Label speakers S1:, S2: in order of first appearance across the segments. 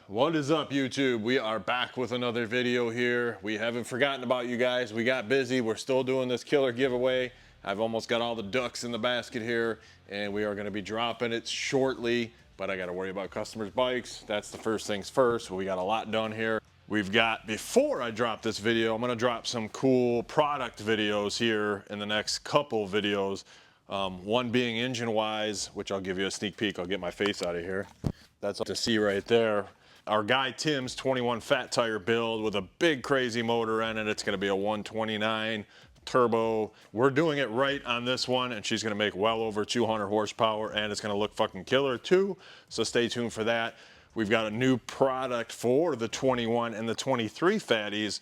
S1: What is up, YouTube? We are back with another video here. We haven't forgotten about you guys. We got busy. We're still doing this killer giveaway. I've almost got all the ducks in the basket here, and we are going to be dropping it shortly, but I got to worry about customers' bikes. That's the first things first. We got a lot done here. We've got, before I drop this video, I'm going to drop some cool product videos here in the next couple videos. One being engine-wise, which I'll give you a sneak peek. I'll get my face out of here. That's to see right there. Our guy Tim's 21 fat tire build with a big crazy motor in it. It's going to be a 129 turbo. We're doing it right on this one, and she's going to make well over 200 horsepower, and it's going to look fucking killer too. So stay tuned for that. We've got a new product for the 21 and the 23 fatties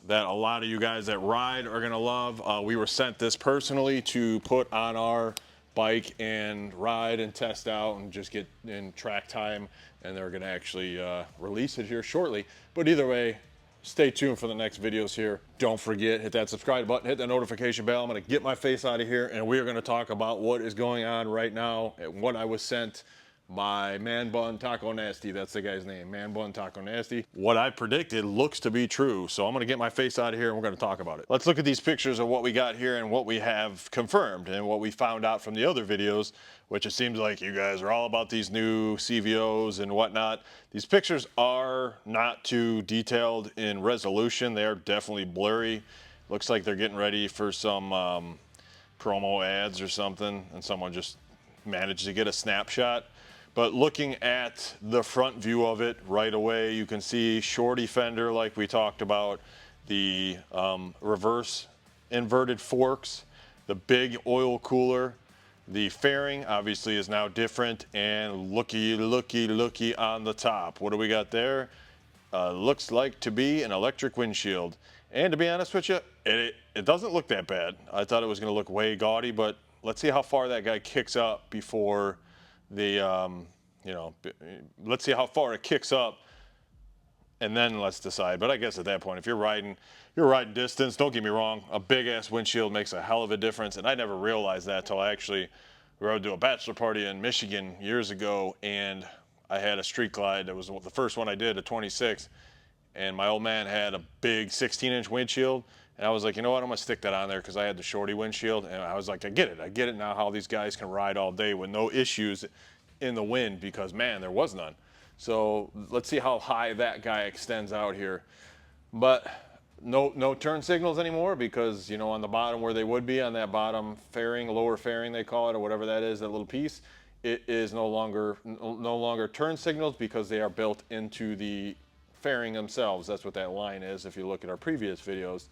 S1: that a lot of you guys that ride are going to love. We were sent this personally to put on our bike and ride and test out and just get in track time, and they're going to actually release it here shortly. But either way, stay tuned for the next videos here. Don't forget, hit that subscribe button, hit that notification bell. I'm going to get my face out of here, and we are going to talk about what is going on right now and what I was sent by Man Bun Taco Nasty. That's the guy's name, Man Bun Taco Nasty. What I predicted looks to be true, so I'm gonna get my face out of here and we're gonna talk about it. Let's look at these pictures of what we got here and what we have confirmed and what we found out from the other videos, which it seems like you guys are all about these new CVOs and whatnot. These pictures are not too detailed in resolution. They are definitely blurry. Looks like they're getting ready for some promo ads or something, and someone just managed to get a snapshot. But looking at the front view of it right away, you can see shorty fender like we talked about, the reverse inverted forks, the big oil cooler, the fairing obviously is now different, and looky on the top. What do we got there? Looks like to be an electric windshield. And to be honest with you, it doesn't look that bad. I thought it was gonna look way gaudy, but let's see how far that guy kicks up before the, let's see how far it kicks up, and then let's decide. But I guess at that point, if you're riding distance, don't get me wrong, a big ass windshield makes a hell of a difference. And I never realized that till I actually rode to a bachelor party in Michigan years ago, and I had a street glide. That was the first one I did, a 26, and my old man had a big 16-inch windshield. And I was like, you know what, I'm gonna stick that on there because I had the shorty windshield. And I was like, I get it now how these guys can ride all day with no issues in the wind, because man, there was none. So let's see how high that guy extends out here. But no turn signals anymore, because on the bottom where they would be, on that bottom fairing, lower fairing they call it, or whatever that is, that little piece, it is no longer turn signals because they are built into the fairing themselves. That's what that line is. If you look at our previous videos,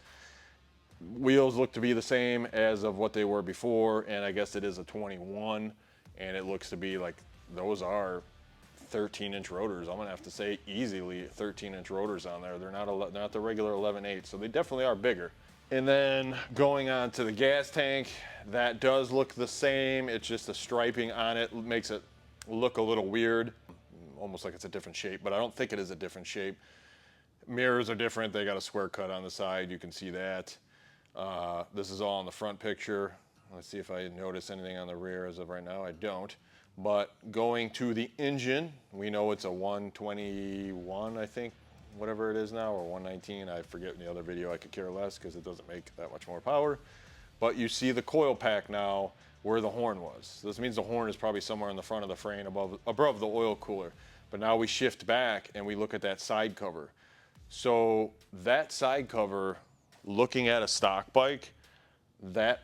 S1: wheels look to be the same as of what they were before, and I guess it is a 21, and it looks to be like those are 13-inch rotors. I'm gonna have to say easily 13-inch rotors on there. They're not the regular 11/8, so they definitely are bigger. And then going on to the gas tank, that does look the same. It's just the striping on it makes it look a little weird, almost like it's a different shape, but I don't think it is a different shape. Mirrors are different. They got a square cut on the side. You can see that. This is all in the front picture. Let's see if I notice anything on the rear. As of right now, I don't. But going to the engine, we know it's a 121, I think, whatever it is now, or 119. I forget in the other video. I could care less because it doesn't make that much more power. But you see the coil pack now where the horn was. This means the horn is probably somewhere in the front of the frame above the oil cooler. But now we shift back and we look at that side cover. So that side cover, looking at a stock bike, that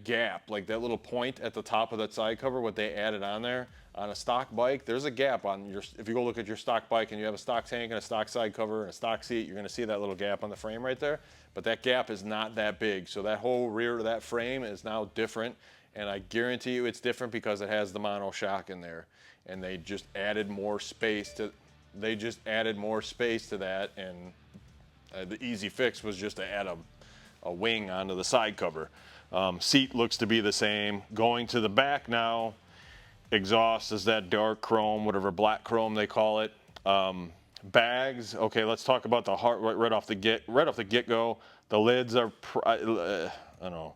S1: gap, like that little point at the top of that side cover, what they added on there, on a stock bike, there's a gap on your, if you go look at your stock bike and you have a stock tank and a stock side cover and a stock seat, you're gonna see that little gap on the frame right there. But that gap is not that big. So that whole rear of that frame is now different. And I guarantee you it's different because it has the mono shock in there. And they just added more space to that. And the easy fix was just to add a wing onto the side cover. Seat looks to be the same. Going to the back now, exhaust is that dark chrome, whatever black chrome they call it. Bags, okay, let's talk about the heart right off the get-go. The lids are, I don't know,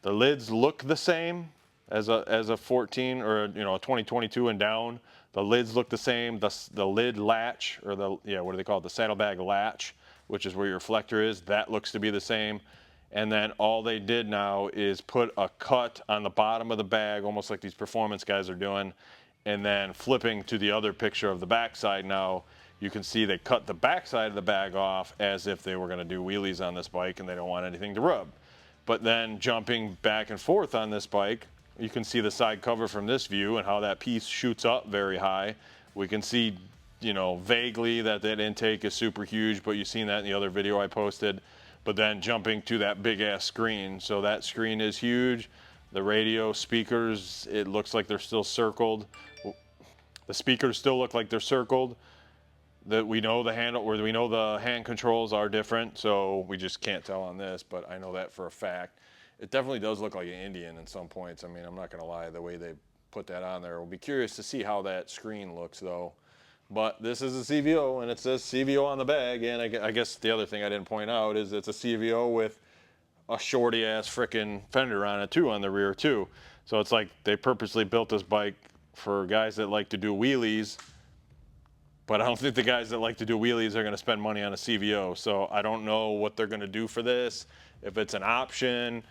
S1: the lids look the same as a 14 or a 2022 and down. The lids look the same. The lid latch, or the, yeah, what do they call it? The saddlebag latch, which is where your reflector is, that looks to be the same. And then all they did now is put a cut on the bottom of the bag, almost like these performance guys are doing. And then flipping to the other picture of the backside now, you can see they cut the backside of the bag off as if they were going to do wheelies on this bike and they don't want anything to rub. But then jumping back and forth on this bike, you can see the side cover from this view and how that piece shoots up very high. We can see, you know, vaguely that intake is super huge, but you've seen that in the other video I posted. But then jumping to that big ass screen. So that screen is huge. The radio speakers, it looks like they're still circled. The speakers still look like they're circled. That we know the handle, or we know the hand controls are different, so we just can't tell on this, but I know that for a fact. It definitely does look like an Indian in some points. I mean, I'm not gonna lie, the way they put that on there. We'll be curious to see how that screen looks though. But this is a CVO, and it says CVO on the bag, and I guess the other thing I didn't point out is it's a CVO with a shorty ass frickin' fender on it too, on the rear too. So it's like they purposely built this bike for guys that like to do wheelies, but I don't think the guys that like to do wheelies are gonna spend money on a CVO. So I don't know what they're gonna do for this. If it's an option,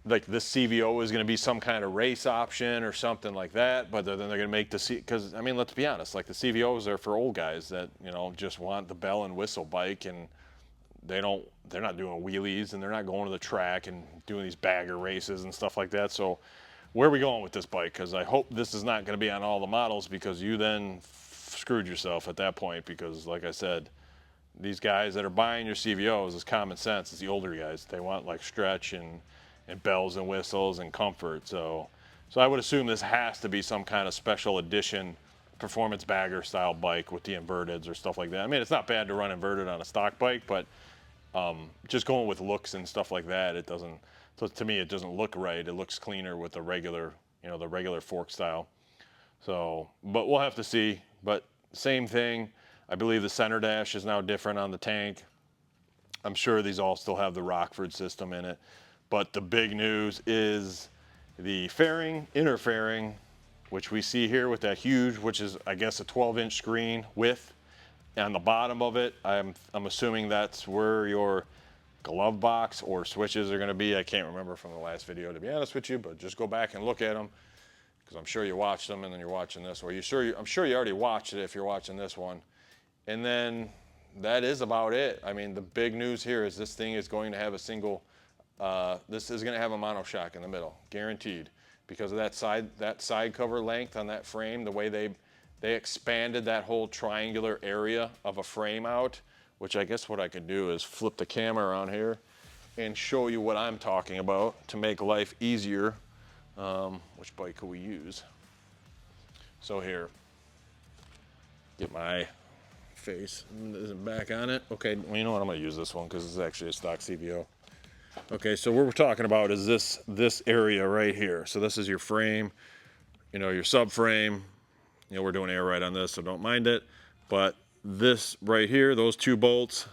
S1: like this CVO is gonna be some kind of race option or something like that, but then they're gonna make the because I mean, let's be honest, like the CVOs are for old guys that, you know, just want the bell and whistle bike, and they're not doing wheelies, and they're not going to the track and doing these bagger races and stuff like that. So where are we going with this bike? Because I hope this is not going to be on all the models, because you then screwed yourself at that point, because like I said, these guys that are buying your CVOs is common sense. It's the older guys. They want like stretch and bells and whistles and comfort. So I would assume this has to be some kind of special edition performance bagger style bike with the inverteds or stuff like that. I mean, it's not bad to run inverted on a stock bike, but just going with looks and stuff like that, it doesn't, so to me, it doesn't look right. It looks cleaner with the regular, you know, the regular fork style. So, but we'll have to see. But same thing, I believe the center dash is now different on the tank. I'm sure these all still have the Rockford system in it. But the big news is the fairing, inner fairing, which we see here with that huge, which is, I guess, a 12-inch screen width. On the bottom of it, I'm assuming that's where your glove box or switches are gonna be. I can't remember from the last video, to be honest with you, but just go back and look at them, because I'm sure you watched them and then you're watching this, or I'm sure you already watched it if you're watching this one. And then that is about it. I mean, the big news here is this thing is going to have a single, this is gonna have a monoshock in the middle, guaranteed, because of that side cover length on that frame, the way they expanded that whole triangular area of a frame out, which I guess what I could do is flip the camera around here and show you what I'm talking about to make life easier. Which bike could we use? So here, get my face back on it. Okay, well, you know what, I'm gonna use this one because it's actually a stock CVO. Okay, so what we're talking about is this area right here. So this is your frame, you know, your subframe. You know, we're doing air right on this, so don't mind it. But this right here, those two bolts,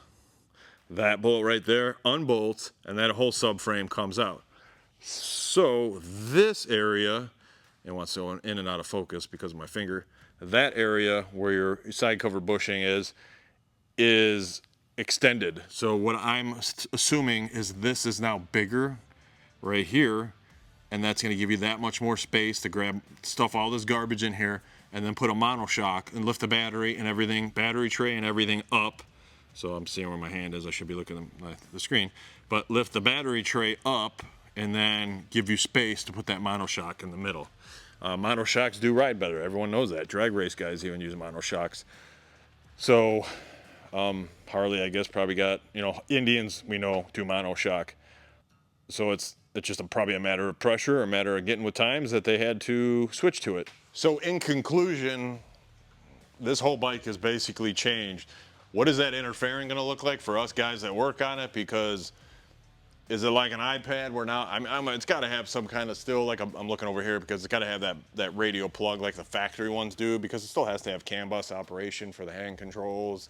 S1: that bolt right there, unbolts, and that whole subframe comes out. So this area, and wants to go in and out of focus because of my finger, that area where your side cover bushing is extended. So what I'm assuming is this is now bigger right here, and that's gonna give you that much more space to grab, stuff all this garbage in here, and then put a monoshock and lift the battery and everything, battery tray and everything up. So I'm seeing where my hand is, I should be looking at the screen. But lift the battery tray up and then give you space to put that monoshock in the middle. Monoshocks do ride better, everyone knows that. Drag race guys even use monoshocks. So Harley, I guess, probably got, you know, Indians we know do monoshock. So it's just probably a matter of pressure, a matter of getting with times that they had to switch to it. So in conclusion, this whole bike has basically changed. What is that inner fairing gonna look like for us guys that work on it? Because is it like an iPad where now, it's gotta have some kind of still, like I'm looking over here, because it's gotta have that radio plug like the factory ones do, because it still has to have CAN bus operation for the hand controls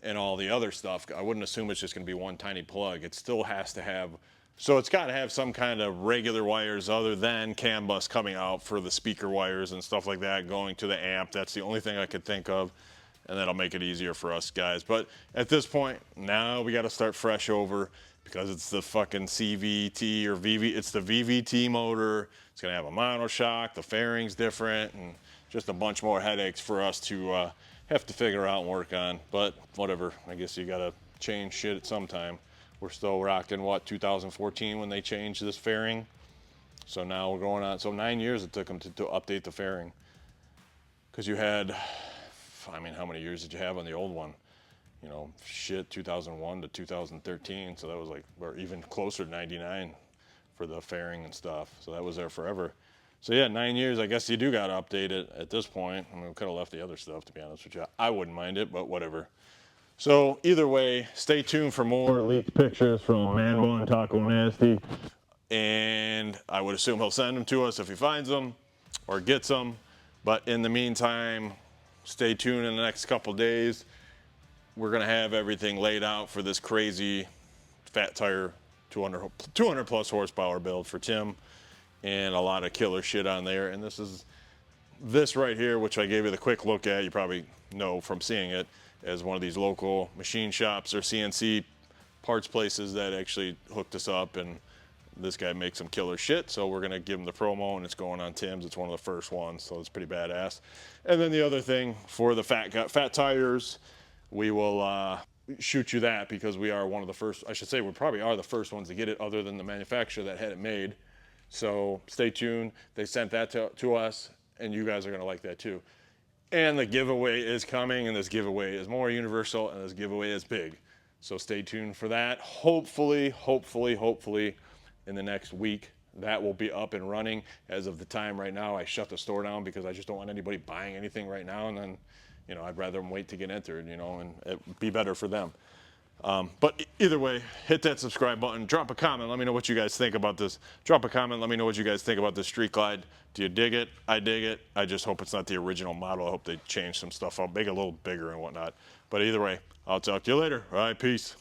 S1: and all the other stuff. I wouldn't assume it's just gonna be one tiny plug. It still has to have So it's got to have some kind of regular wires other than CAN bus coming out for the speaker wires and stuff like that going to the amp. That's the only thing I could think of, and that'll make it easier for us guys. But at this point, now we got to start fresh over because it's the fucking CVT or VV. It's the VVT motor. It's gonna have a monoshock. The fairing's different, and just a bunch more headaches for us to have to figure out and work on. But whatever. I guess you gotta change shit at some time. We're still rocking, what, 2014 when they changed this fairing. So now we're going on, so 9 years it took them to update the fairing. Because you had, I mean, how many years did you have on the old one? You know, shit, 2001 to 2013. So that was like, or even closer to 99 for the fairing and stuff. So that was there forever. So yeah, 9 years, I guess you do got to update it at this point. I mean, we could have left the other stuff, to be honest with you. I wouldn't mind it, but whatever. So either way, stay tuned for more leaked pictures from Manbo and Taco Nasty. And I would assume he'll send them to us if he finds them or gets them. But in the meantime, stay tuned in the next couple days. We're going to have everything laid out for this crazy fat tire 200 plus horsepower build for Tim. And a lot of killer shit on there. And this is this right here, which I gave you the quick look at. You probably know from seeing it, as one of these local machine shops or CNC parts places that actually hooked us up, and this guy makes some killer shit, so we're gonna give him the promo, and it's going on Tim's. It's one of the first ones, so it's pretty badass. And then the other thing for the fat tires, we will shoot you that, because we are one of the first, I should say we probably are the first ones to get it other than the manufacturer that had it made. So stay tuned. They sent that to us, and you guys are gonna like that too. And the giveaway is coming, and this giveaway is more universal, and this giveaway is big. So stay tuned for that. Hopefully, in the next week, that will be up and running. As of the time right now, I shut the store down because I just don't want anybody buying anything right now. And then, you know, I'd rather them wait to get entered, you know, and it'd be better for them. But either way, hit that subscribe button, drop a comment, let me know what you guys think about this. Drop a comment, let me know what you guys think about this Street Glide. Do you dig it? I dig it. I just hope it's not the original model. I hope they change some stuff up, make it a little bigger and whatnot. But either way, I'll talk to you later. All right, peace.